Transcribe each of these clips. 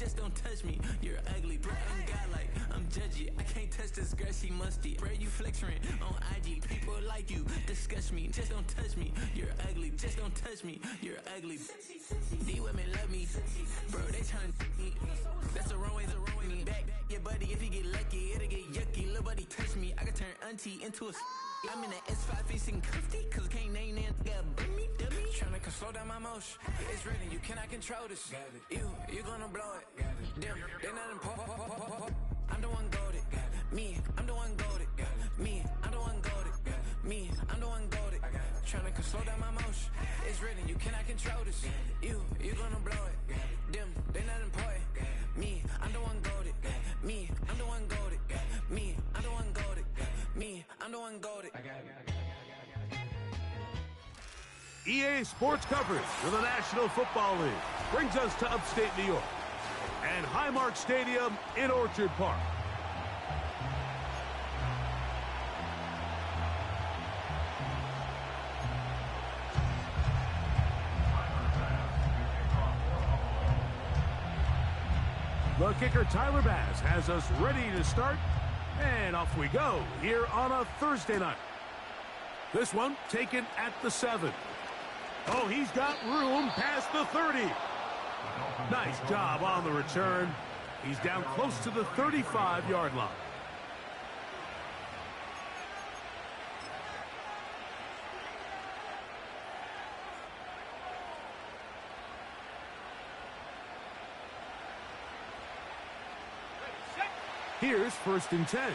just don't touch me. You're ugly, bro, I'm godlike, I'm judgy. I can't touch this girl, she musty. Bro, you flexing on IG, people like you disgust me. Just don't touch me, you're ugly. Just don't touch me, you're ugly. These women love me, bro, they tryna me. That's the wrong way, me back. Yeah, buddy, if you get lucky, it'll get yucky. Little buddy touch me, I can turn auntie into a. I'm in that S5 facing comfy, cause I can't name that nigga me, dummy. Tryna slow down my motion. It's written, you cannot control this. You gonna blow it. Damn, they not important. I'm the one goated. Me, I'm the one goated. Me, I'm the one goated. Me, I'm the one goated. Tryna slow down my motion. It's written, you cannot control this. You gonna blow it. Them, they not important. Me, I'm the one goated. Me, I'm the one goated. Me, I'm the one goated. Me, I'm the one goated. EA Sports coverage for the National Football League brings us to upstate New York and Highmark Stadium in Orchard Park. The kicker Tyler Bass has us ready to start, and off we go here on a Thursday night. This one taken at the 7. Oh, he's got room past the 30. Nice job on the return. He's down close to the 35-yard line. Here's 1st and 10.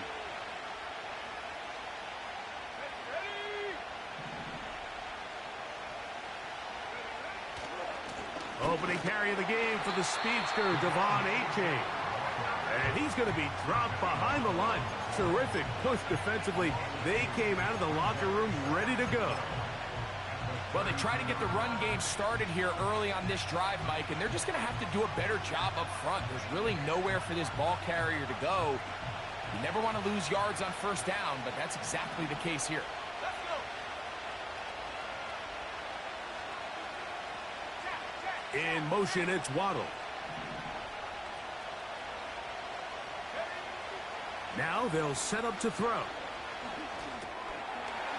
Opening carry of the game for the speedster, Devon A-Chain. And he's going to be dropped behind the line. Terrific push defensively. They came out of the locker room ready to go. Well, they try to get the run game started here early on this drive, Mike, and they're just going to have to do a better job up front. There's really nowhere for this ball carrier to go. You never want to lose yards on 1st down, but that's exactly the case here. In motion, it's Waddle. Now they'll set up to throw.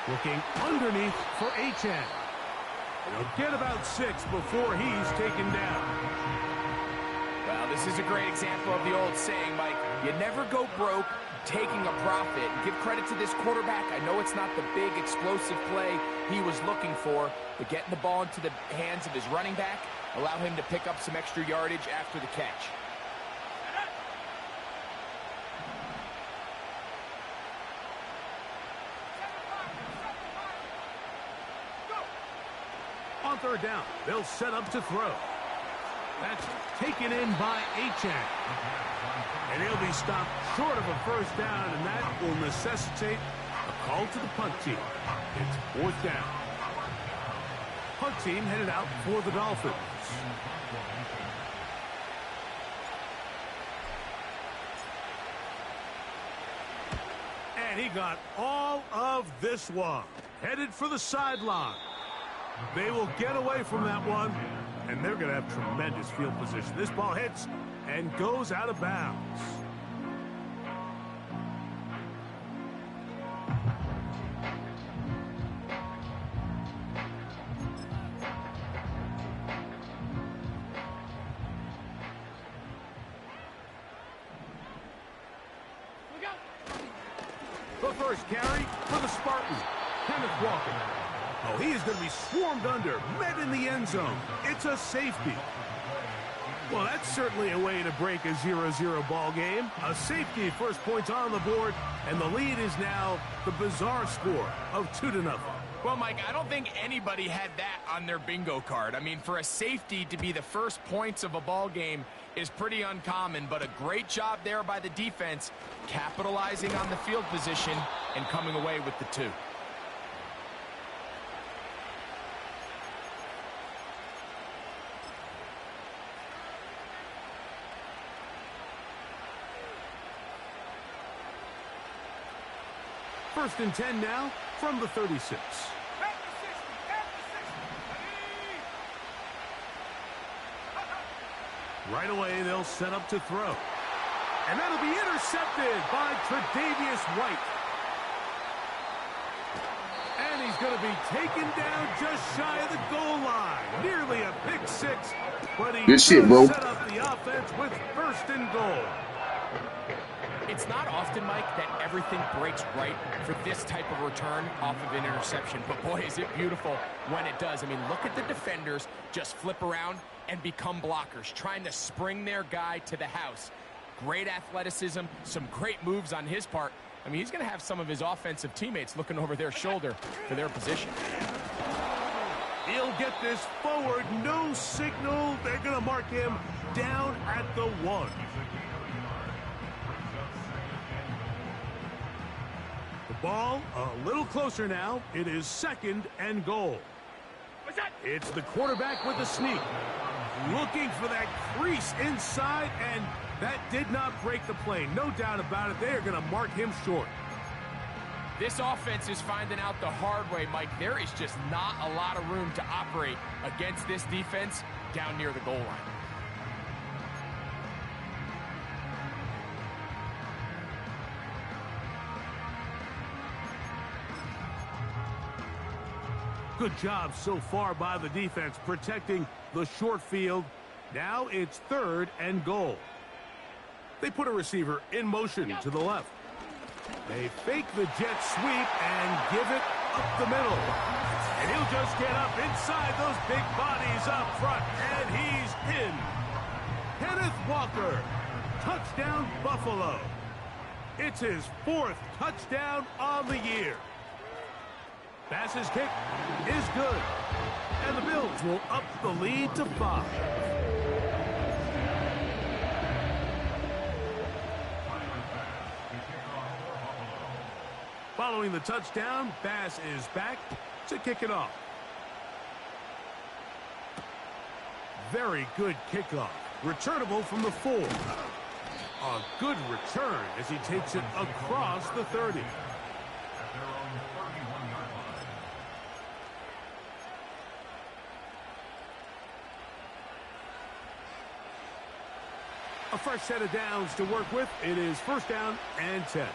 Looking underneath for Achane. He'll get about 6 before he's taken down. Well, this is a great example of the old saying, Mike. You never go broke taking a profit. Give credit to this quarterback. I know it's not the big explosive play he was looking for, but getting the ball into the hands of his running back, allow him to pick up some extra yardage after the catch. On 3rd down, they'll set up to throw. That's taken in by Achane. And he'll be stopped short of a 1st down, and that will necessitate a call to the punt team. It's 4th down. Punt team headed out for the Dolphins. And he got all of this one. Headed for the sideline. They will get away from that one, and they're going to have tremendous field position. This ball hits and goes out of bounds. The first carry for the Spartans, Kenneth Walker. Oh, he is going to be swarmed under, met in the end zone. It's a safety. Well, that's certainly a way to break a 0-0 ball game. A safety, first points on the board, and the lead is now the bizarre score of 2-0. Well, Mike, I don't think anybody had that on their bingo card. I mean, for a safety to be the first points of a ball game is pretty uncommon, but a great job there by the defense, capitalizing on the field position and coming away with the 2. First and 10 now from the 36. Right away, they'll set up to throw. And that'll be intercepted by Tre'Davious White. And he's going to be taken down just shy of the goal line. Nearly a pick six, but he Good shit, bro. set up the offense with first and goal. It's not often, Mike, that everything breaks right for this type of return off of an interception. But, boy, is it beautiful when it does. I mean, look at the defenders just flip around and become blockers, trying to spring their guy to the house. Great athleticism, some great moves on his part. I mean, he's going to have some of his offensive teammates looking over their shoulder for their position. He'll get this forward. No signal. They're going to mark him down at the 1. The ball a little closer now. It is second and goal. It's the quarterback with the sneak. Looking for that crease inside, and that did not break the play. No doubt about it. They are going to mark him short. This offense is finding out the hard way, Mike. There is just not a lot of room to operate against this defense down near the goal line. Good job so far by the defense protecting the short field. Now it's third and goal. They put a receiver in motion to the left. They fake the jet sweep and give it up the middle. And he'll just get up inside those big bodies up front. And he's in. Kenneth Walker. Touchdown Buffalo. It's his 4th touchdown on the year. Bass's kick is good. And the Bills will up the lead to 5. Following the touchdown, Bass is back to kick it off. Very good kickoff. Returnable from the 4. A good return as he takes it across the 30. A fresh set of downs to work with. It is first down and 10.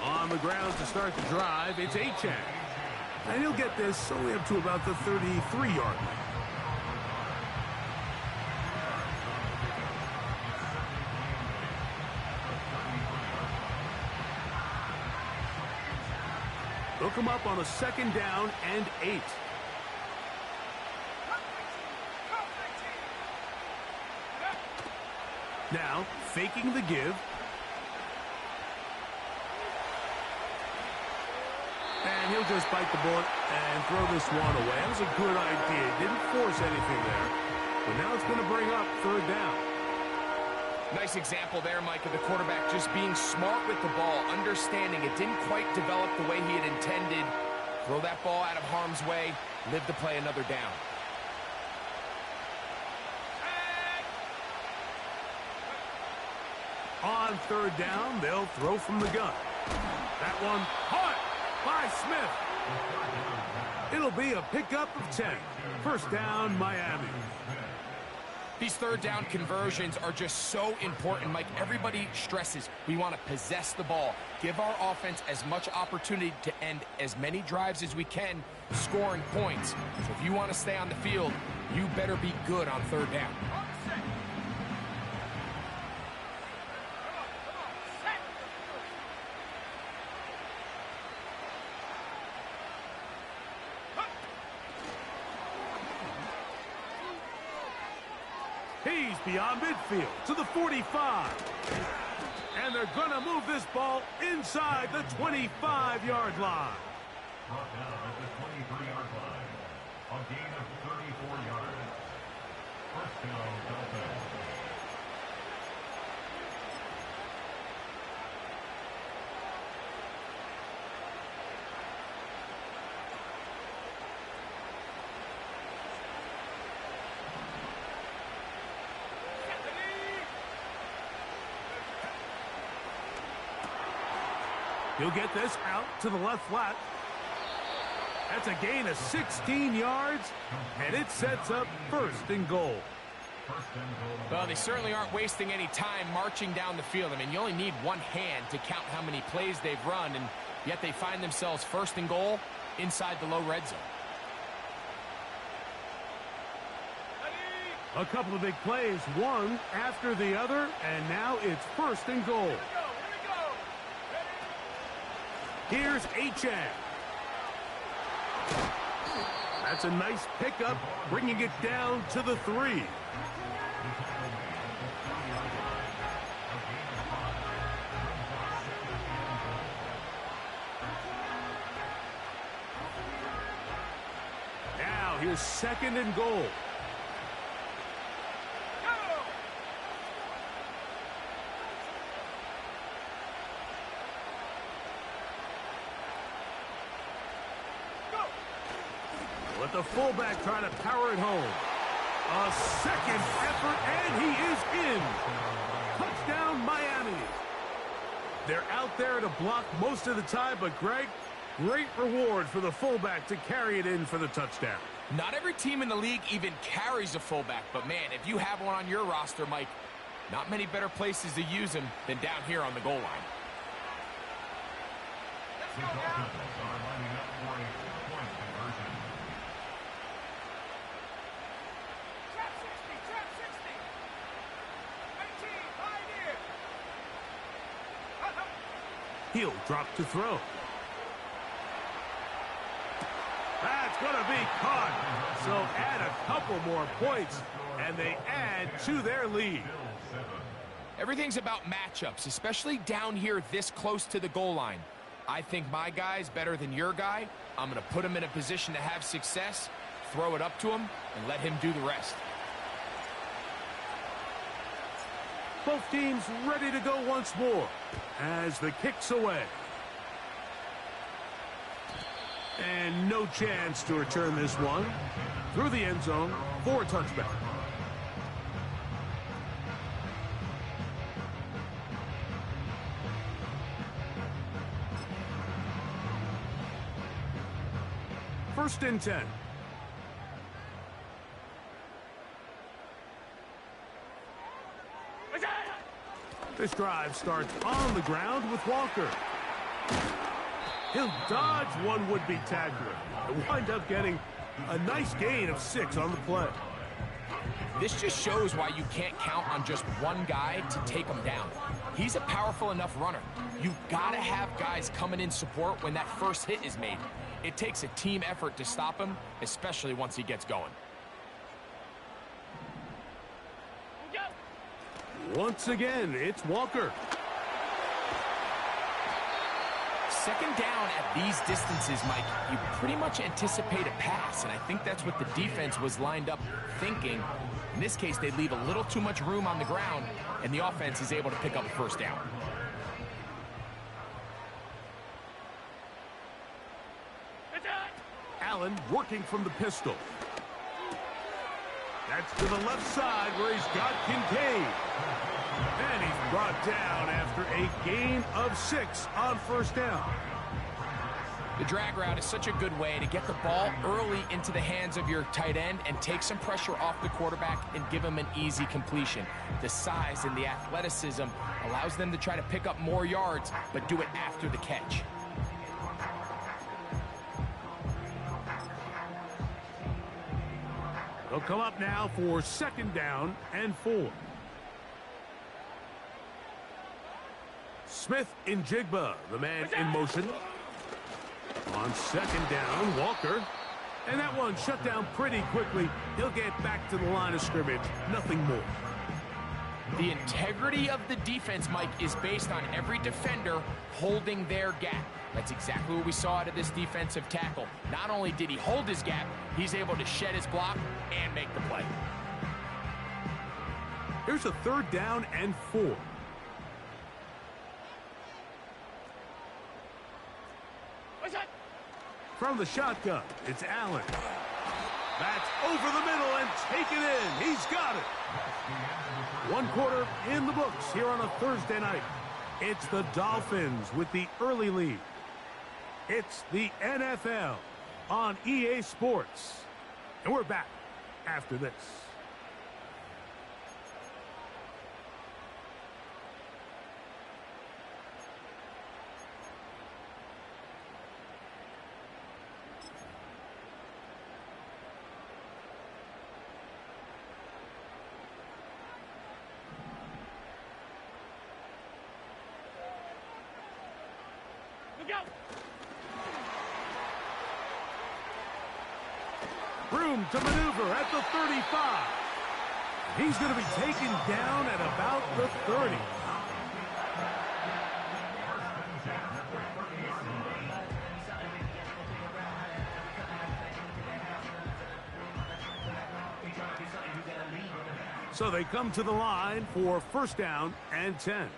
On the ground to start the drive, it's Achane. And he'll get this only up to about the 33-yard line. They'll come up on a second down and 8. Now, faking the give. And he'll just bite the bullet and throw this one away. That was a good idea. Didn't force anything there. But now it's going to bring up third down. Nice example there, Mike, of the quarterback just being smart with the ball, understanding it didn't quite develop the way he had intended. Throw that ball out of harm's way, live to play another down. On third down, they'll throw from the gun. That one caught by Smith. It'll be a pickup of 10. First down, Miami. These third down conversions are just so important, Mike. Everybody stresses we want to possess the ball, give our offense as much opportunity to end as many drives as we can, scoring points. So if you want to stay on the field, you better be good on third down. He's beyond midfield to the 45. And they're going to move this ball inside the 25-yard line. Brought down at the 23-yard line. A gain of 34 yards. First down, Dolphins. He'll get this out to the left flat. That's a gain of 16 yards, and it sets up first and goal. Well, they certainly aren't wasting any time marching down the field. I mean, you only need one hand to count how many plays they've run, and yet they find themselves first and goal inside the low red zone. A couple of big plays, one after the other, and now it's first and goal. Here's Achad. That's a nice pickup, bringing it down to the 3. Now here's second and goal. With the fullback trying to power it home. A second effort, and he is in. Touchdown, Miami. They're out there to block most of the time, but Greg, great reward for the fullback to carry it in for the touchdown. Not every team in the league even carries a fullback, but man, if you have one on your roster, Mike, not many better places to use him than down here on the goal line. The Dolphins are lining up for a two-point conversion. Trap 60. 19, right here. He'll drop to throw. That's going to be caught. So add a couple more points, and they add to their lead. Everything's about matchups, especially down here this close to the goal line. I think my guy's better than your guy. I'm going to put him in a position to have success, throw it up to him, and let him do the rest. Both teams ready to go once more as the kick's away. And no chance to return this one through the end zone for a touchback. First and 10. This drive starts on the ground with Walker. He'll dodge one would-be tackler and wind up getting a nice gain of 6 on the play. This just shows why you can't count on just one guy to take him down. He's a powerful enough runner. You've got to have guys coming in support when that first hit is made. It takes a team effort to stop him, especially once he gets going. Once again, it's Walker. Second down at these distances, Mike, you pretty much anticipate a pass, and I think that's what the defense was lined up thinking. In this case, they leave a little too much room on the ground, and the offense is able to pick up a first down. Allen working from the pistol. That's to the left side where he's got Kincaid. And he's brought down after a gain of 6 on first down. The drag route is such a good way to get the ball early into the hands of your tight end and take some pressure off the quarterback and give him an easy completion. The size and the athleticism allows them to try to pick up more yards, but do it after the catch. They'll come up now for second down and 4. Smith in Jigba, the man in motion. On second down, Walker. And that one shut down pretty quickly. He'll get back to the line of scrimmage. Nothing more. The integrity of the defense, Mike, is based on every defender holding their gap. That's exactly what we saw out of this defensive tackle. Not only did he hold his gap, he's able to shed his block and make the play. Here's a third down and 4. From the shotgun, it's Allen. That's over the middle and taken in. He's got it. One quarter in the books here on a Thursday night. It's the Dolphins with the early lead. It's the NFL, on EA Sports. And we're back after this. Room to maneuver at the 35. He's going to be taken down at about the 30. So they come to the line for first down and 10.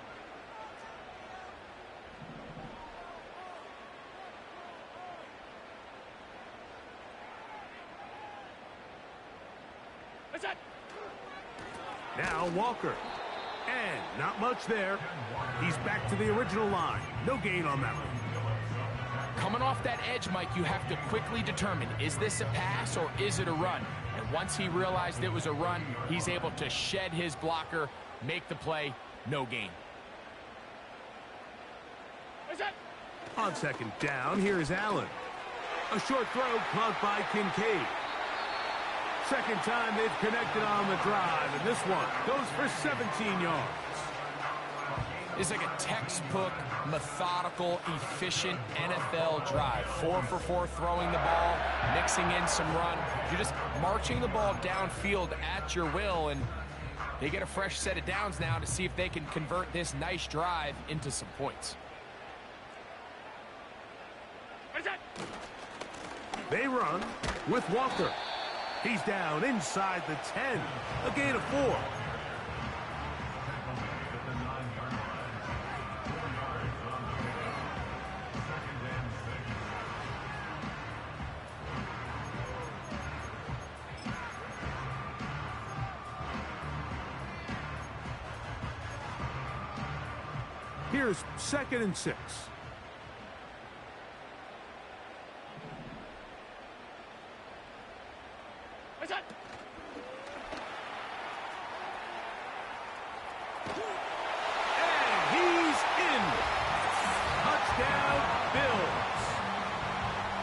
Now Walker. And not much there. He's back to the original line. No gain on that one. Coming off that edge, Mike, you have to quickly determine, is this a pass or is it a run? And once he realized it was a run, he's able to shed his blocker, make the play, no gain. On second down, here's Allen. A short throw caught by Kincaid. Second time they've connected on the drive, and this one goes for 17 yards. It's like a textbook, methodical, efficient NFL drive. 4 for 4 throwing the ball, mixing in some run. You're just marching the ball downfield at your will, and they get a fresh set of downs now to see if they can convert this nice drive into some points. They run with Walker. He's down inside the 10. A gain of 4. Here's 2nd and 6.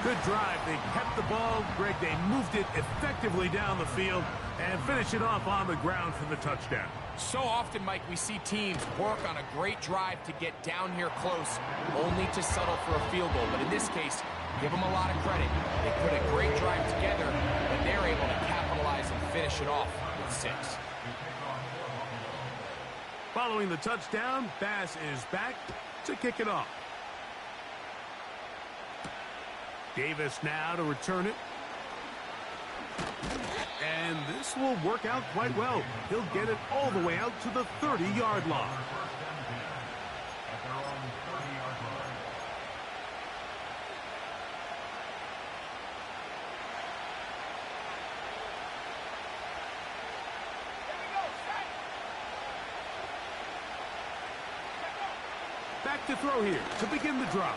Good drive. They kept the ball. Greg, they moved it effectively down the field and finish it off on the ground for the touchdown. So often, Mike, we see teams work on a great drive to get down here close, only to settle for a field goal. But in this case, give them a lot of credit. They put a great drive together, and they're able to capitalize and finish it off with 6. Following the touchdown, Bass is back to kick it off. Davis now to return it. And this will work out quite well. He'll get it all the way out to the 30-yard line. Back to throw here to begin the drive.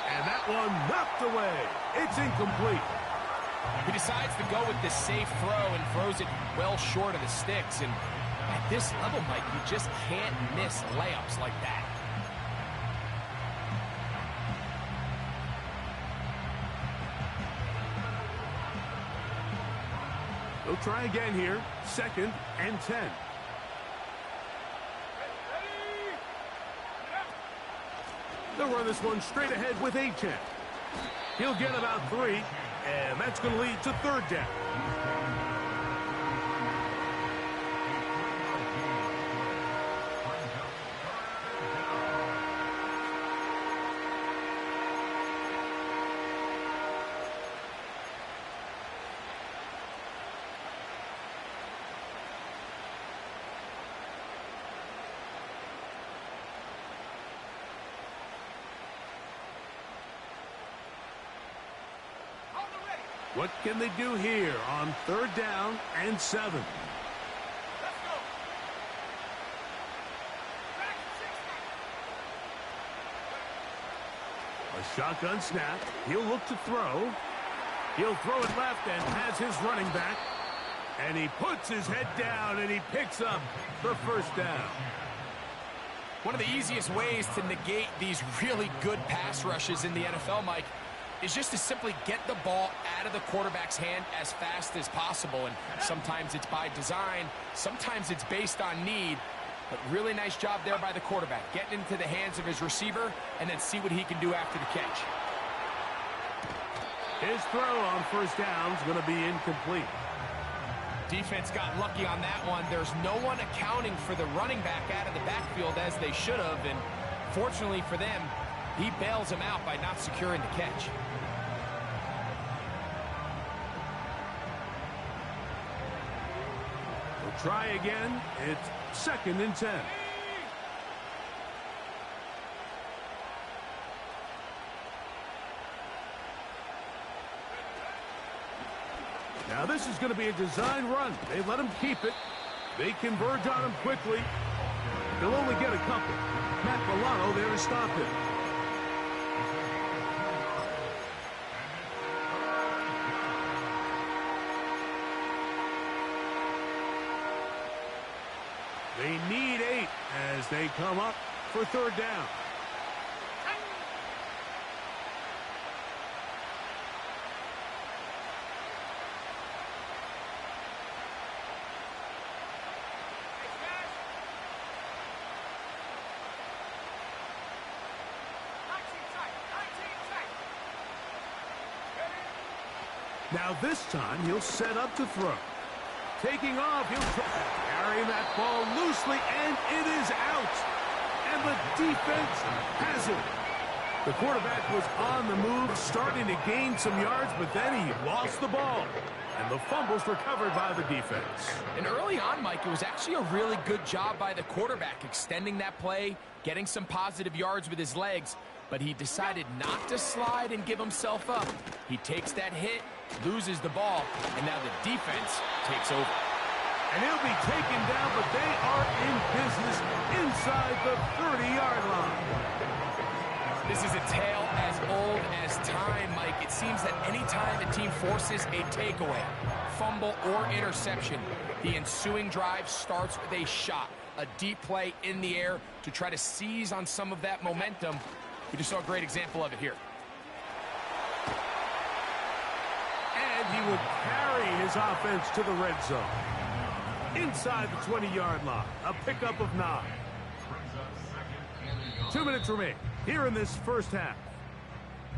And that one knocked away. It's incomplete. He decides to go with the safe throw and throws it well short of the sticks. And at this level, Mike, you just can't miss layups like that. They'll try again here. 2nd and 10. They'll run this one straight ahead with Achane. He'll get about 3, and that's going to lead to 3rd down. What can they do here on 3rd down and 7? A shotgun snap. He'll look to throw. He'll throw it left and has his running back. And he puts his head down and he picks up the first down. One of the easiest ways to negate these really good pass rushes in the NFL, Mike, is just to simply get the ball out of the quarterback's hand as fast as possible. And sometimes it's by design, sometimes it's based on need. But really nice job there by the quarterback, getting into the hands of his receiver and then see what he can do after the catch. His throw on first down is going to be incomplete. Defense got lucky on that one. There's no one accounting for the running back out of the backfield as they should have. And fortunately for them, he bails him out by not securing the catch. We'll try again. It's 2nd and 10. Now this is going to be a design run. They let him keep it. They converge on him quickly. He'll only get a couple. Matt Milano there to stop him. They need 8 as they come up for 3rd down. Now this time he'll set up to throw. Taking off, he'll carry that ball loosely, and it is out. And the defense has it. The quarterback was on the move, starting to gain some yards, but then he lost the ball. And the fumble's recovered by the defense. And early on, Mike, it was actually a really good job by the quarterback, extending that play, getting some positive yards with his legs. But he decided not to slide and give himself up. He takes that hit, loses the ball, and now the defense takes over. And he'll be taken down, but they are in business inside the 30-yard line. This is a tale as old as time, Mike. It seems that any time the team forces a takeaway, fumble, or interception, the ensuing drive starts with a shot, a deep play in the air to try to seize on some of that momentum. We just saw a great example of it here. And he will carry his offense to the red zone. Inside the 20-yard line, a pickup of 9. 2 minutes remain here in this first half.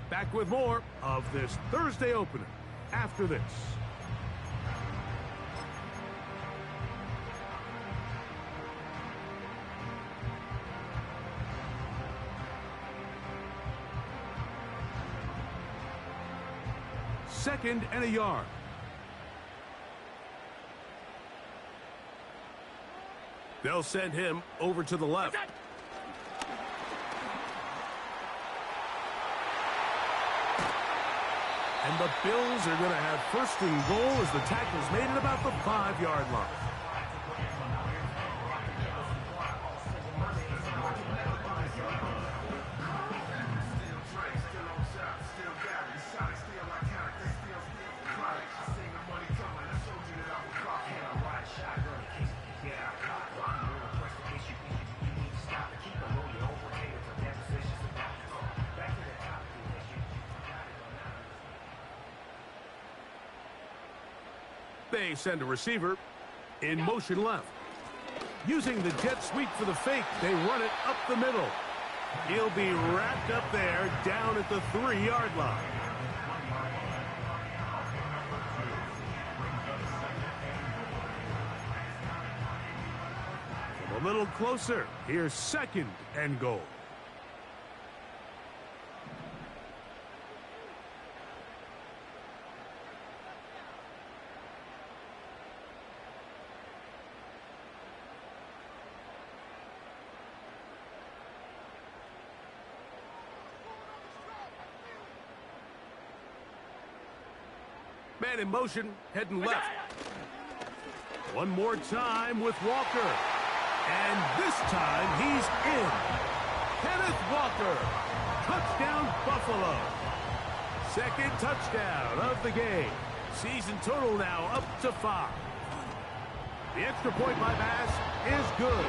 Back with more of this Thursday opener after this. Second and a yard. They'll send him over to the left. And the Bills are going to have 1st and goal as the tackle's made at about the 5-yard line. They send a receiver in motion left. Using the jet sweep for the fake, they run it up the middle. He'll be wrapped up there down at the 3-yard line. From a little closer, here's 2nd and goal. Man in motion, heading left. One more time with Walker. And this time he's in. Kenneth Walker Touchdown, Buffalo. Second touchdown of the game. Season total now up to 5. The extra point by Bass is good.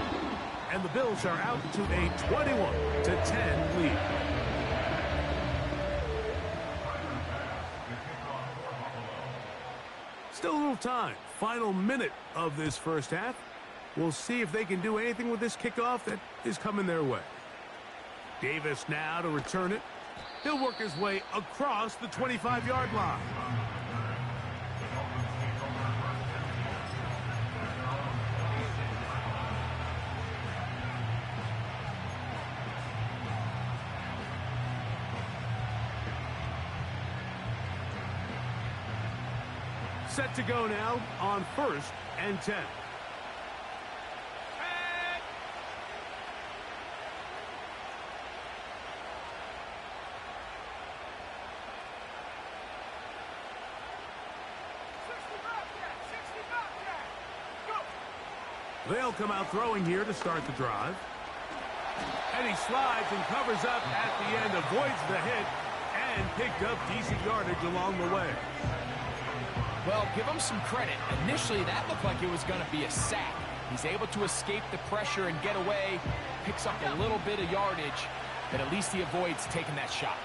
And the Bills are out to a 21-10 lead. Still a little time. Final minute of this first half. We'll see if they can do anything with this kickoff that is coming their way. Davis now to return it. He'll work his way across the 25-yard line. Set to go now on 1st and 10. They'll come out throwing here to start the drive. And he slides and covers up at the end, avoids the hit, and picked up decent yardage along the way. Well, give him some credit. Initially, that looked like it was going to be a sack. He's able to escape the pressure and get away, picks up a little bit of yardage, but at least he avoids taking that shot.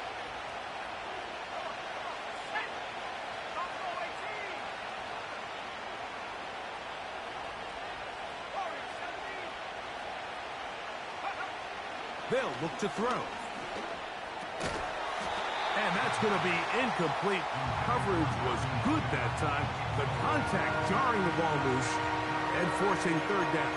They'll look to throw. And that's going to be incomplete. Coverage was good that time. The contact jarring the ball loose and forcing third down.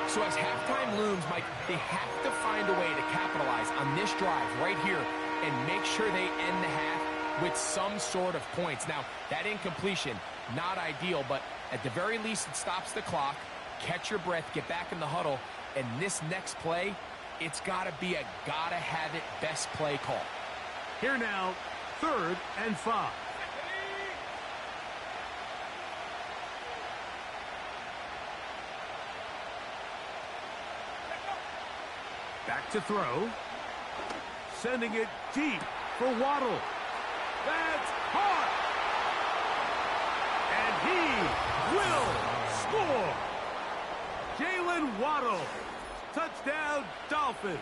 So as halftime looms, Mike, they have to find a way to capitalize on this drive right here and make sure they end the half with some sort of points. Now, that incompletion, not ideal, but at the very least it stops the clock. Catch your breath, get back in the huddle, and this next play, it's got to be a gotta-have-it best play call. Here now, 3rd and 5. Back to throw. Sending it deep for Waddle. That's caught. And he will score. Jalen Waddle. Touchdown, Dolphins.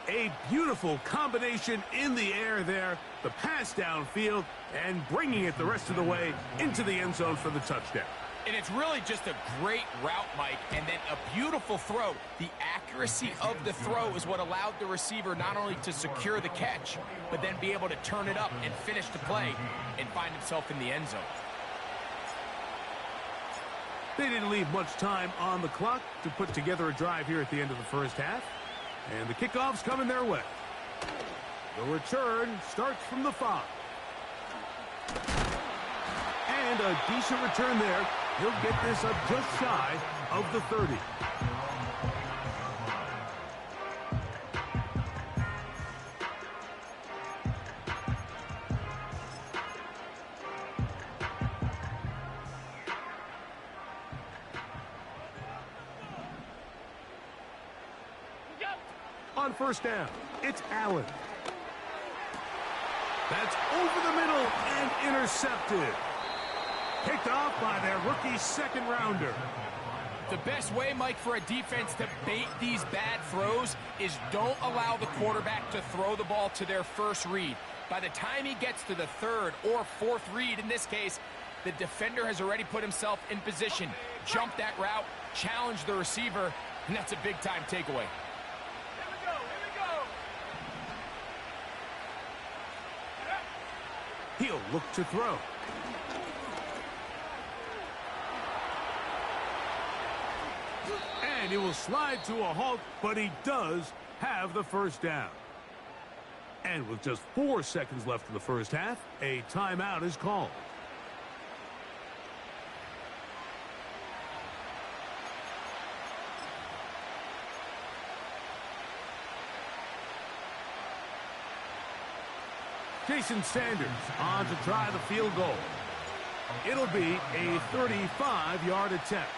A beautiful combination in the air there. The pass downfield and bringing it the rest of the way into the end zone for the touchdown. And it's really just a great route, Mike, and then a beautiful throw. The accuracy of the throw is what allowed the receiver not only to secure the catch, but then be able to turn it up and finish the play and find himself in the end zone. They didn't leave much time on the clock to put together a drive here at the end of the first half. And the kickoff's coming their way. The return starts from the 5. And a decent return there. He'll get this up just shy of the 30. On 1st down, it's Allen. That's over the middle and intercepted. Picked off by their rookie second-rounder. The best way, Mike, for a defense to bait these bad throws is don't allow the quarterback to throw the ball to their first read. By the time he gets to the 3rd or 4th read, in this case, the defender has already put himself in position. Jump that route, challenge the receiver, and that's a big-time takeaway. He'll look to throw. And he will slide to a halt, but he does have the first down. And with just 4 seconds left in the first half, a timeout is called. Jason Sanders on to try the field goal. It'll be a 35-yard attempt.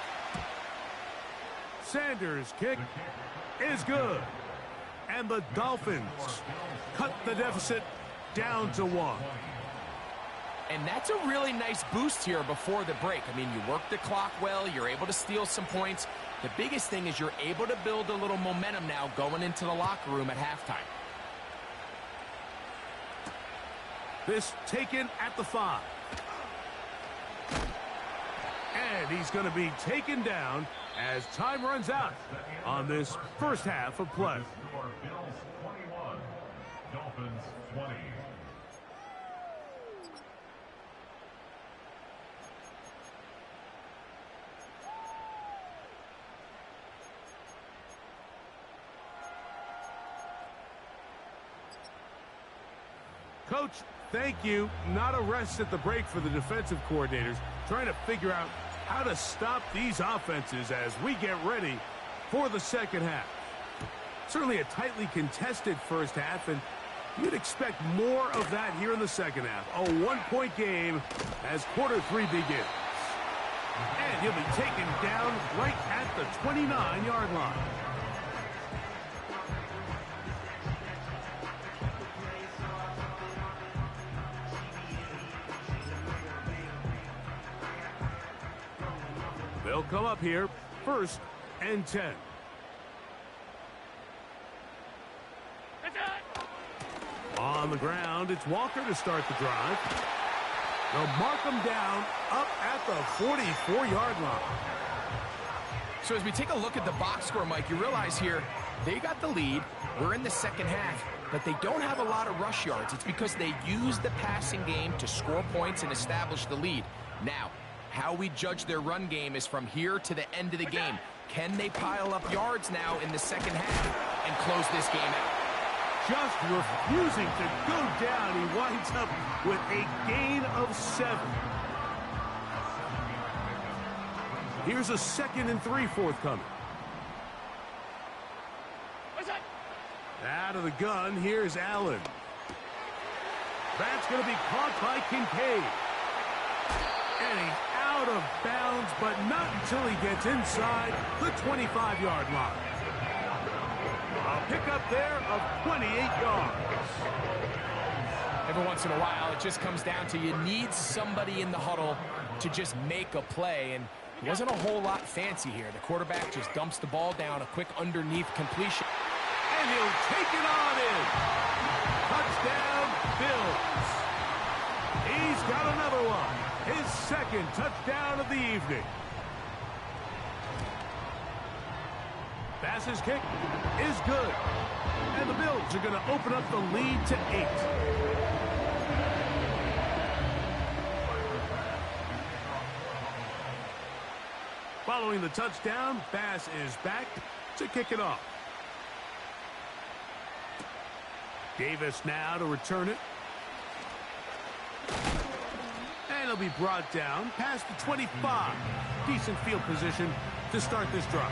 Sanders' kick is good. And the Dolphins cut the deficit down to 1. And that's a really nice boost here before the break. I mean, you work the clock well, you're able to steal some points. The biggest thing is you're able to build a little momentum now going into the locker room at halftime. This taken at the 5. And he's going to be taken down as time runs out on this first half of play. Score Bills 21, Dolphins 20. Coach, thank you. Not a rest at the break for the defensive coordinators, trying to figure out how to stop these offenses as we get ready for the second half. Certainly a tightly contested first half, and you'd expect more of that here in the second half. A one-point game as quarter 3 begins. And he'll be taken down right at the 29-yard line. They'll come up here, 1st and 10. On the ground, it's Walker to start the drive. They'll mark him down up at the 44-yard line. So as we take a look at the box score, Mike, you realize here they got the lead. We're in the second half, but they don't have a lot of rush yards. It's because they use the passing game to score points and establish the lead. Now, how we judge their run game is from here to the end of the game. Can they pile up yards now in the second half and close this game out? Just refusing to go down. He winds up with a gain of 7. Here's a 2nd and 3 forthcoming. Out of the gun, here's Allen. That's going to be caught by Kincaid. And he's out of bounds, but not until he gets inside the 25-yard line. A pickup there of 28 yards. Every once in a while, it just comes down to you need somebody in the huddle to just make a play, and it wasn't a whole lot fancy here. The quarterback just dumps the ball down, a quick underneath completion. And he'll take it on in. Touchdown, Bills. He's got another one. His 2nd touchdown of the evening. Bass's kick is good. And the Bills are going to open up the lead to 8. Following the touchdown, Bass is back to kick it off. Davis now to return it. And he'll be brought down past the 25. Decent field position to start this drive.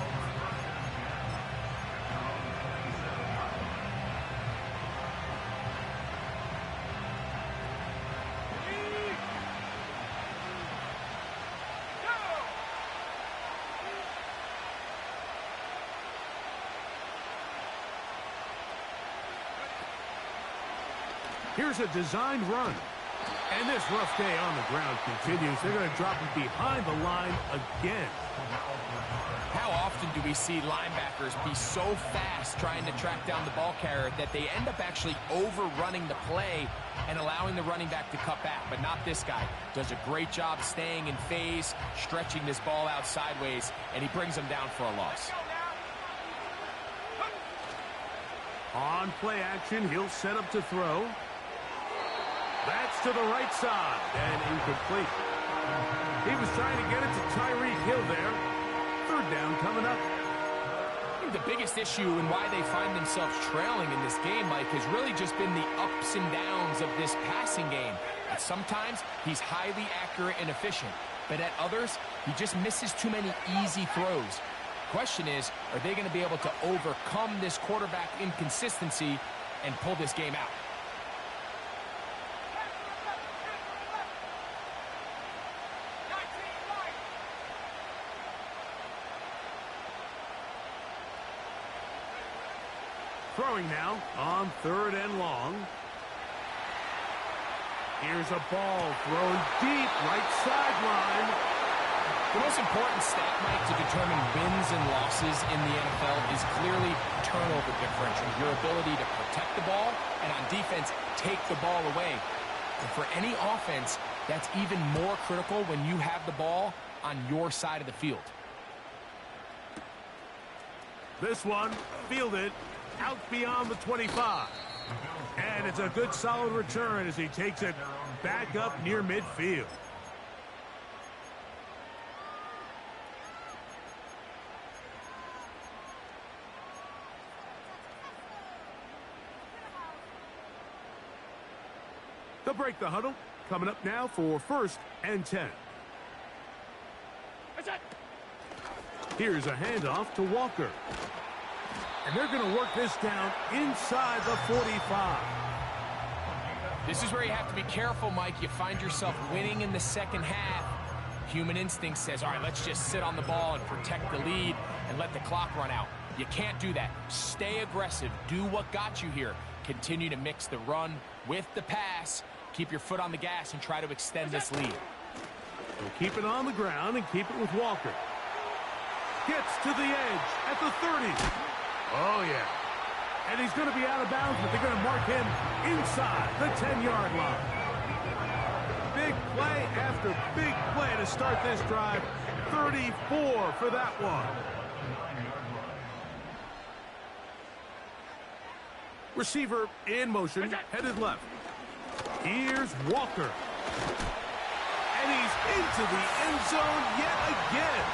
Here's a designed run. And this rough day on the ground continues. They're going to drop him behind the line again. How often do we see linebackers be so fast trying to track down the ball carrier that they end up actually overrunning the play and allowing the running back to cut back? But not this guy. Does a great job staying in phase, stretching this ball out sideways, and he brings him down for a loss. On play action, he'll set up to throw. That's to the right side and incomplete. He was trying to get it to Tyreek Hill there. 3rd down coming up. I think the biggest issue and why they find themselves trailing in this game, Mike, has really just been the ups and downs of this passing game. And sometimes he's highly accurate and efficient, but at others, he just misses too many easy throws. Question is, are they going to be able to overcome this quarterback inconsistency and pull this game out? Throwing now on 3rd and long. Here's a ball thrown deep right sideline. The most important stat, Mike, to determine wins and losses in the NFL is clearly turnover differential, your ability to protect the ball, and on defense, take the ball away. And for any offense, that's even more critical when you have the ball on your side of the field. This one fielded out beyond the 25. And it's a good solid return as he takes it back up near midfield. They'll break the huddle. Coming up now for 1st and 10. Here's a handoff to Walker. And they're going to work this down inside the 45. This is where you have to be careful, Mike. You find yourself winning in the second half. Human instinct says, all right, let's just sit on the ball and protect the lead and let the clock run out. You can't do that. Stay aggressive. Do what got you here. Continue to mix the run with the pass. Keep your foot on the gas and try to extend this lead. We'll keep it on the ground and keep it with Walker. Gets to the edge at the 30. Oh, yeah. And he's going to be out of bounds, but they're going to mark him inside the 10-yard line. Big play after big play to start this drive. 34 for that one. Receiver in motion, headed left. Here's Walker. And he's into the end zone yet again.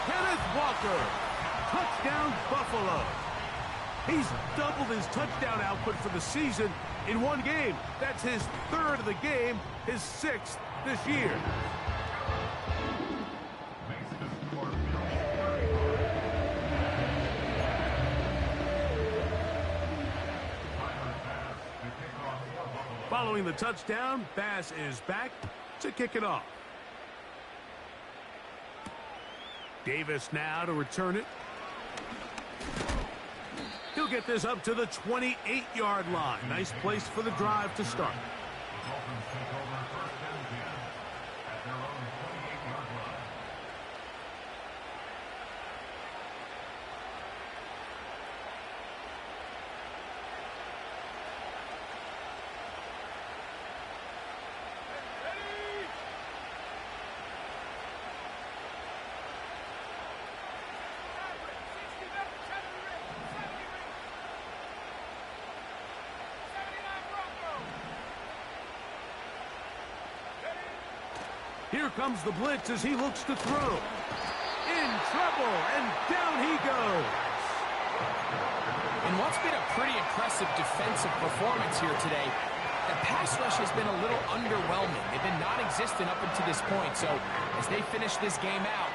Kenneth Walker. Touchdown, Buffalo. He's doubled his touchdown output for the season in one game. That's his 3rd of the game, his 6th this year. Following the touchdown, Bass is back to kick it off. Davis now to return it. He'll get this up to the 28-yard line. Nice place for the drive to start. Here comes the blitz as he looks to throw. In trouble, and down he goes. In what's been a pretty impressive defensive performance here today, the pass rush has been a little underwhelming. They've been non-existent up until this point, so as they finish this game out,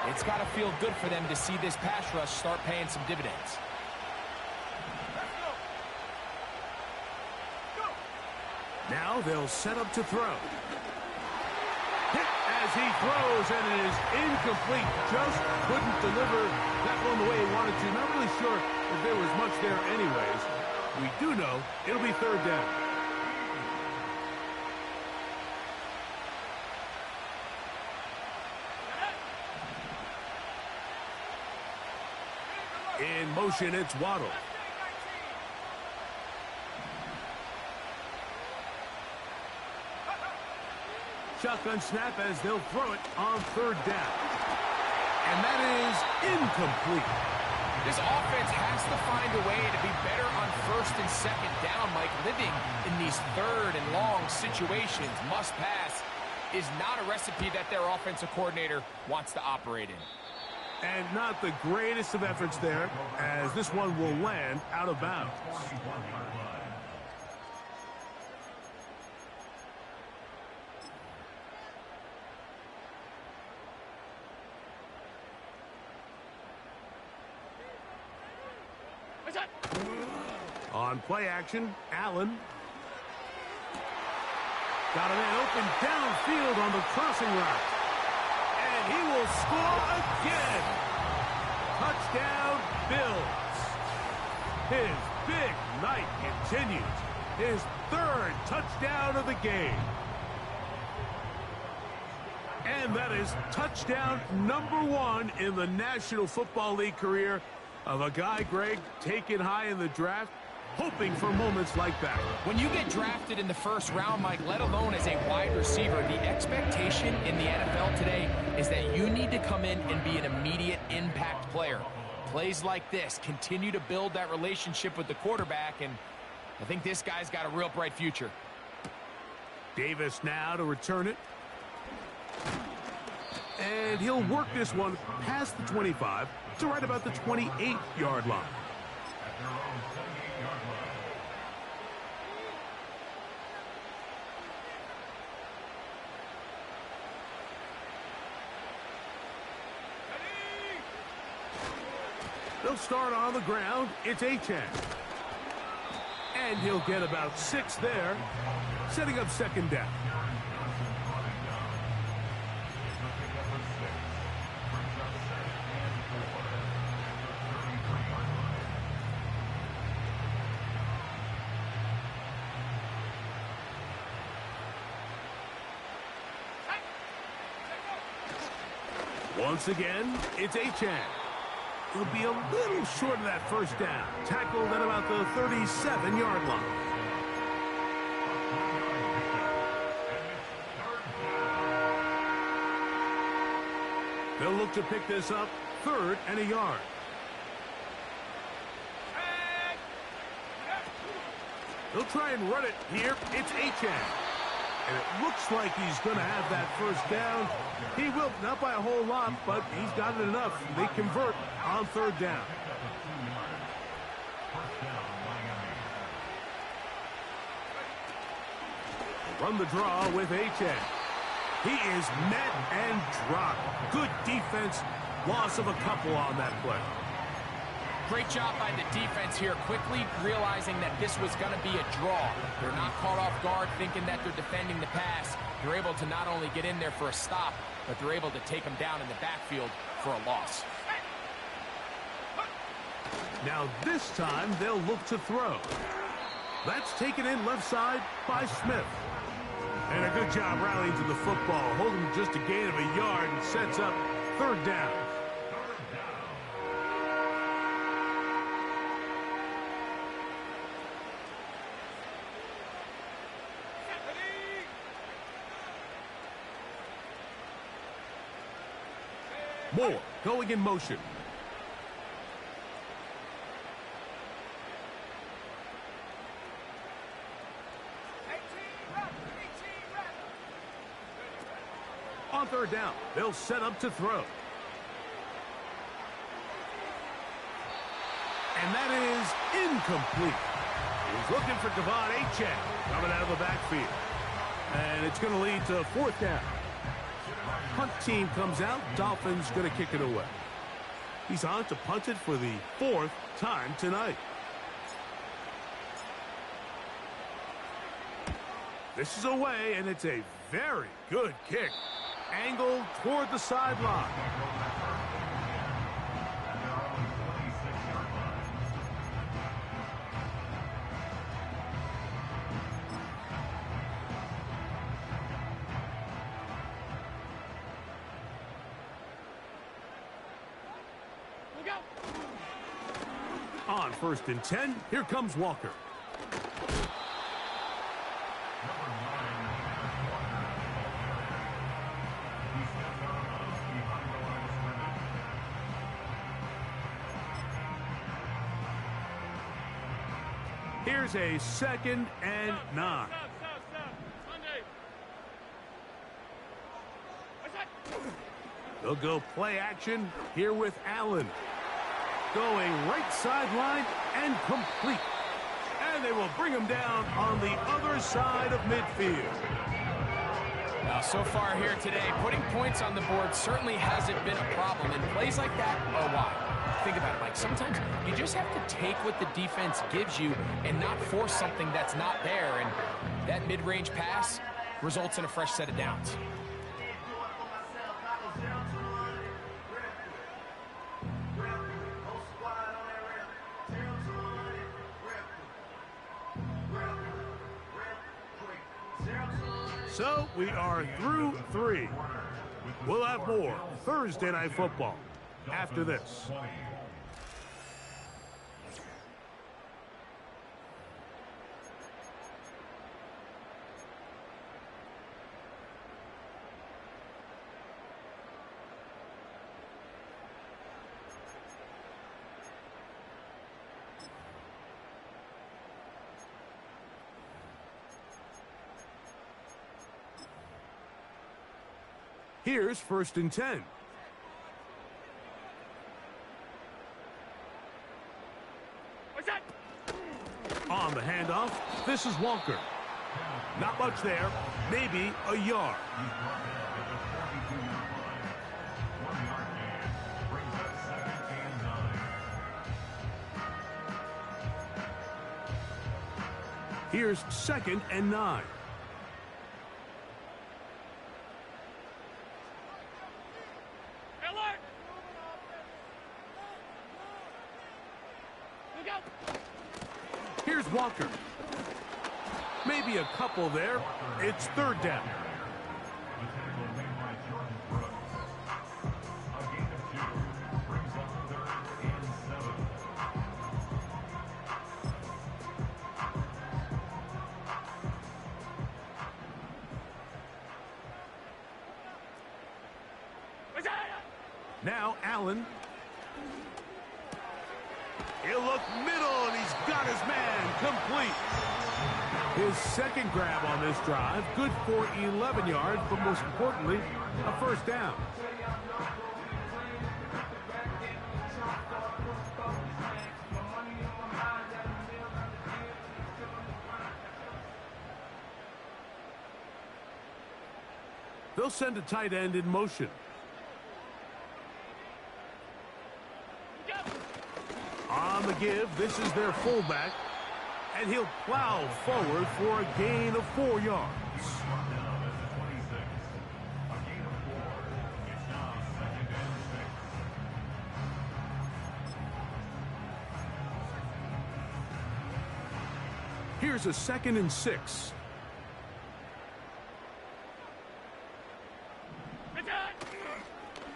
it's got to feel good for them to see this pass rush start paying some dividends. Now they'll set up to throw. Hit as he throws, and it is incomplete. Just couldn't deliver that one the way he wanted to. Not really sure if there was much there anyways. We do know it'll be 3rd down. In motion, it's Waddle. Shotgun snap as they'll throw it on 3rd down. And that is incomplete. This offense has to find a way to be better on 1st and 2nd down, Mike. Living in these 3rd and long situations, must pass, is not a recipe that their offensive coordinator wants to operate in. And not the greatest of efforts there, as this one will land out of bounds. On play action, Allen. Got a man open downfield on the crossing route. And he will score again. Touchdown, Bills. His big night continues. His third touchdown of the game. And that is touchdown number 1 in the National Football League career of a guy, Greg, taken high in the draft, hoping for moments like that. When you get drafted in the first round, Mike, let alone as a wide receiver, the expectation in the NFL today is that you need to come in and be an immediate impact player. Plays like this continue to build that relationship with the quarterback, and I think this guy's got a real bright future. Davis now to return it. And he'll work this one past the 25 to right about the 28-yard line. At their own 28-yard line. They'll start on the ground. It's Achane. And he'll get about 6 there, setting up second down. Once again, it's Achane. He'll be a little short of that first down. Tackled at about the 37-yard line. They'll look to pick this up, 3rd and a yard. They'll try and run it here. It's Achane. And it looks like he's going to have that first down. He will, not by a whole lot, but he's got it enough. They convert on 3rd down. Run the draw with Achane. He is met and dropped. Good defense. Loss of a couple on that play. Great job by the defense here, quickly realizing that this was going to be a draw. They're not caught off guard thinking that they're defending the pass. They're able to not only get in there for a stop, but they're able to take them down in the backfield for a loss. Now this time they'll look to throw. That's taken in left side by Smith. And a good job rallying to the football, holding just a gain of a yard and sets up 3rd down. Moore going in motion. On 3rd down, they'll set up to throw. And that is incomplete. He's looking for Devon Achane coming out of the backfield. And it's going to lead to 4th down. Punt team comes out. Dolphins going to kick it away. He's on to punt it for the 4th time tonight. This is away, and it's a very good kick. Angled toward the sideline. On 1st and 10, here comes Walker. Here's a 2nd and 9. They'll go play action here with Allen. Going right sideline and complete. And they will bring him down on the other side of midfield. Now, so far here today, putting points on the board certainly hasn't been a problem. And plays like that are why. Think about it, Mike. Sometimes you just have to take what the defense gives you and not force something that's not there. And that mid-range pass results in a fresh set of downs. So we are through 3. We'll have more Thursday Night Football after this. Here's 1st and 10. On the handoff, this is Walker. Not much there, maybe a yard. Here's 2nd and 9. Here's Walker. Maybe a couple there. It's 3rd down. Now Allen. He'll look middle, and he's got his man complete. His 2nd grab on this drive, good for 11 yards, but most importantly, a 1st down. They'll send a tight end in motion. On the give, this is their fullback, and he'll plow forward for a gain of 4 yards. Here's a 2nd and 6.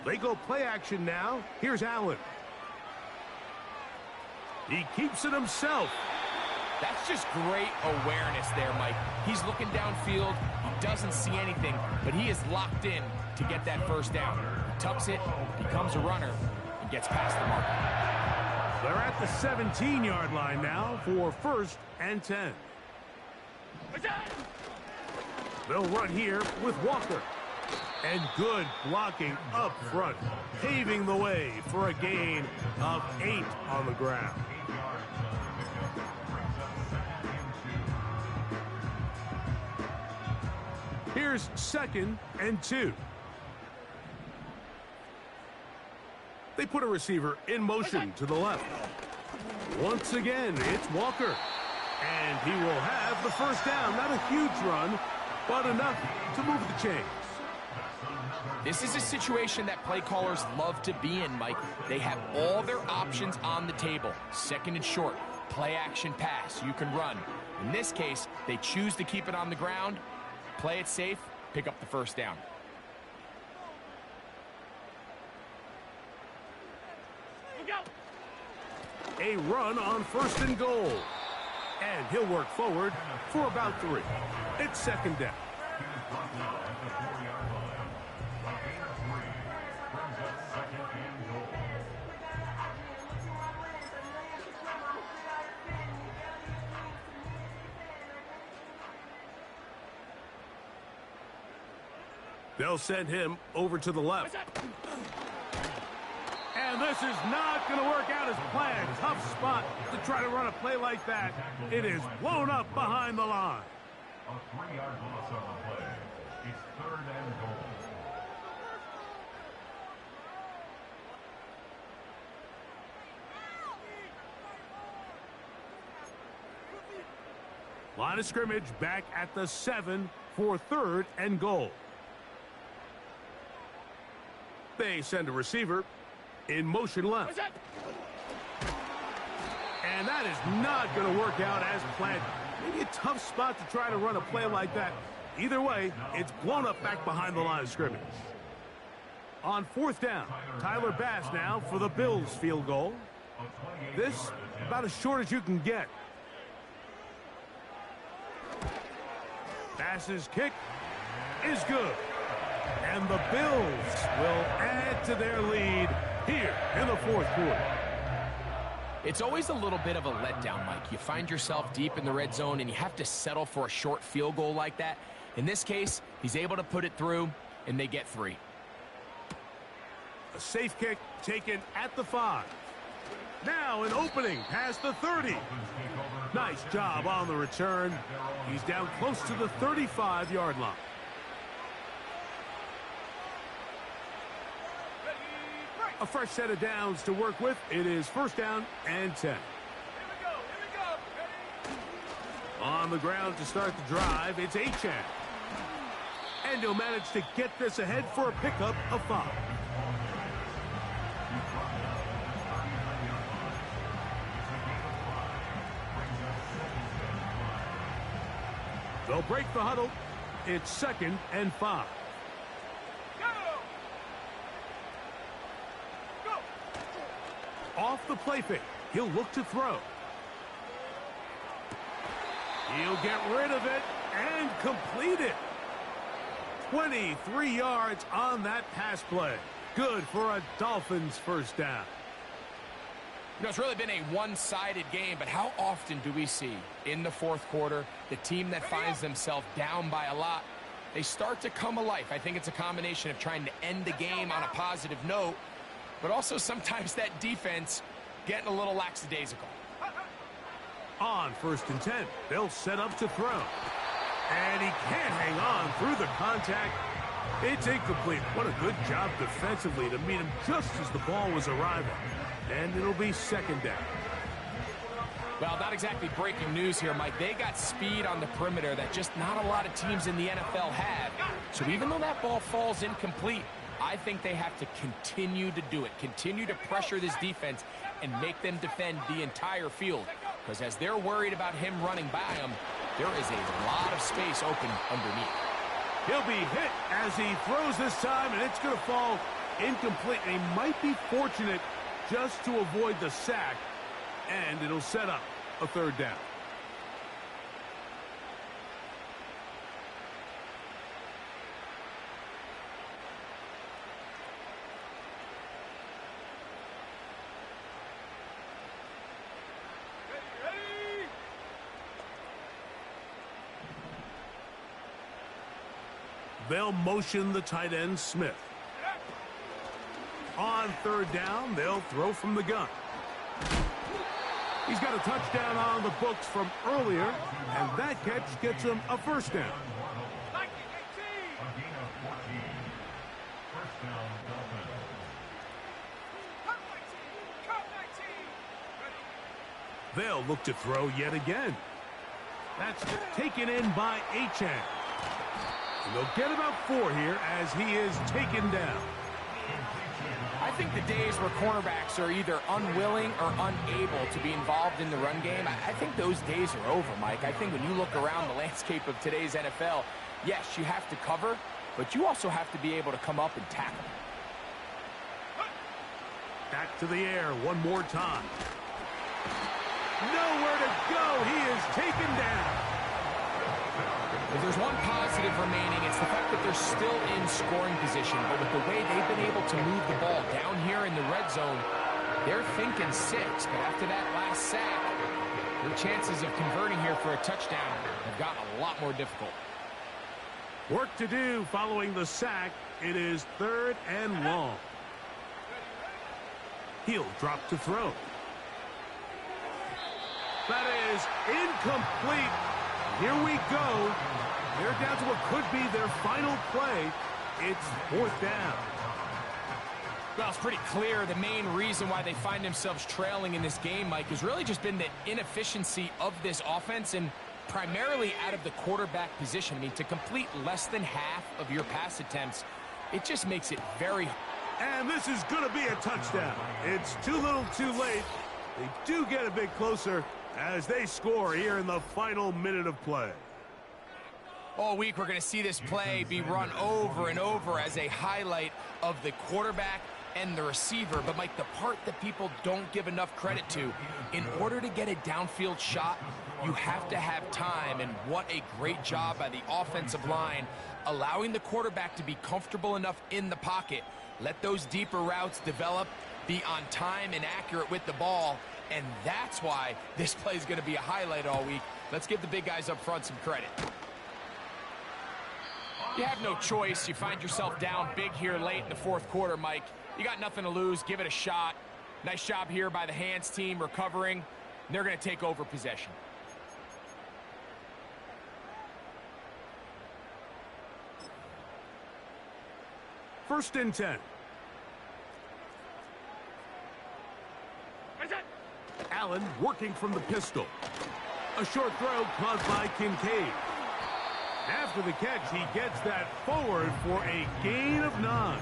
They go play action now. Here's Allen. He keeps it himself. That's just great awareness there, Mike. He's looking downfield. He doesn't see anything, but he is locked in to get that 1st down. He tucks it, becomes a runner, and gets past the mark. They're at the 17-yard line now for 1st and 10. They'll run here with Walker. And good blocking up front, paving the way for a gain of 8 on the ground. Here's 2nd and 2. They put a receiver in motion to the left. Once again, it's Walker. And he will have the 1st down. Not a huge run, but enough to move the chains. This is a situation that play callers love to be in, Mike. They have all their options on the table. 2nd and short, play action pass, you can run. In this case, they choose to keep it on the ground, play it safe, pick up the 1st down. A run on 1st and goal. And he'll work forward for about 3. It's 2nd down. They'll send him over to the left. And this is not going to work out as planned. Tough spot to try to run a play like that. It is blown up behind the line. A 3-yard loss on the play. It's 3rd and goal. Line of scrimmage back at the 7 for 3rd and goal. They send a receiver in motion left. And that is not going to work out as planned. Maybe a tough spot to try to run a play like that. Either way, it's blown up back behind the line of scrimmage. On fourth down, Tyler Bass now for the Bills field goal. This about as short as you can get. Bass's kick is good. And the Bills will add to their lead here in the fourth quarter. It's always a little bit of a letdown, Mike. You find yourself deep in the red zone and you have to settle for a short field goal like that. In this case, he's able to put it through and they get 3. A safe kick taken at the 5. Now an opening past the 30. Nice job on the return. He's down close to the 35-yard line. A fresh set of downs to work with. It is first down and 10. Here we go. Ready? On the ground to start the drive, it's Achane. And he'll manage to get this ahead for a pickup of 5. They'll break the huddle. It's second and 5. Off the play fake. He'll look to throw. He'll get rid of it and complete it. 23 yards on that pass play. Good for a Dolphins first down. You know, it's really been a one-sided game, but how often do we see in the fourth quarter the team that finds themselves down by a lot, they start to come alive? I think it's a combination of trying to end the game on a positive note, but also sometimes that defense getting a little lackadaisical. On first and 10, they'll set up to throw. And he can't hang on through the contact. It's incomplete. What a good job defensively to meet him just as the ball was arriving. And it'll be second down. Well, not exactly breaking news here, Mike. They got speed on the perimeter that just not a lot of teams in the NFL have. So even though that ball falls incomplete, I think they have to continue to do it. Continue to pressure this defense and make them defend the entire field. Because as they're worried about him running by them, there is a lot of space open underneath. He'll be hit as he throws this time, and it's going to fall incomplete. And he might be fortunate just to avoid the sack, and it'll set up a third down. Ready? They'll motion the tight end, Smith. On third down, they'll throw from the gun. He's got a touchdown on the books from earlier, and that catch gets him a first down. A gain of 14. First down, Dolphins. They'll look to throw yet again. That's taken in by Achane. And they'll get about 4 here as he is taken down. I think the days where cornerbacks are either unwilling or unable to be involved in the run game, I think those days are over, Mike. I think when you look around the landscape of today's NFL, yes, you have to cover, but you also have to be able to come up and tackle. Back to the air one more time. Nowhere to go. He is taken down. If there's one positive remaining, it's the fact that they're still in scoring position. But with the way they've been able to move the ball down here in the red zone, they're thinking 6. But after that last sack, their chances of converting here for a touchdown have gotten a lot more difficult. Work to do following the sack. It is third and long. He'll drop to throw. That is incomplete. Here we go. They're down to what could be their final play. It's fourth down. Well, it's pretty clear the main reason why they find themselves trailing in this game, Mike, has really just been the inefficiency of this offense and primarily out of the quarterback position. I mean, to complete less than half of your pass attempts, it just makes it very... And this is going to be a touchdown. It's too little too late. They do get a bit closer as they score here in the final minute of play. All week, we're going to see this play be run over and over as a highlight of the quarterback and the receiver. But, Mike, the part that people don't give enough credit to, in order to get a downfield shot, you have to have time. And what a great job by the offensive line, allowing the quarterback to be comfortable enough in the pocket. Let those deeper routes develop, be on time and accurate with the ball. And that's why this play is going to be a highlight all week. Let's give the big guys up front some credit. You have no choice. You find yourself down big here late in the fourth quarter, Mike. You got nothing to lose. Give it a shot. Nice job here by the hands team recovering. They're going to take over possession. First and 10. Allen working from the pistol. A short throw caught by Kincaid. After the catch, he gets that forward for a gain of 9.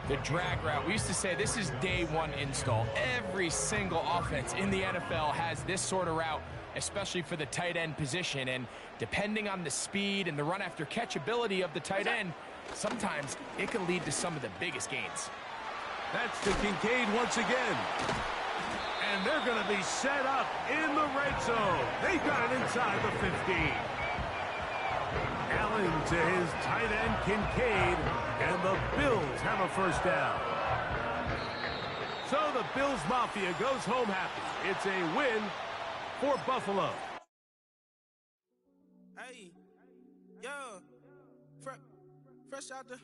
The drag route. We used to say this is day one install. Every single offense in the NFL has this sort of route, especially for the tight end position. And depending on the speed and the run after catch ability of the tight end, sometimes it can lead to some of the biggest gains. That's to Kincaid once again. And they're going to be set up in the red zone. They got it inside the 15. Allen to his tight end, Kincaid, and the Bills have a first down. So the Bills Mafia goes home happy. It's a win for Buffalo. Hey, yo, fresh out the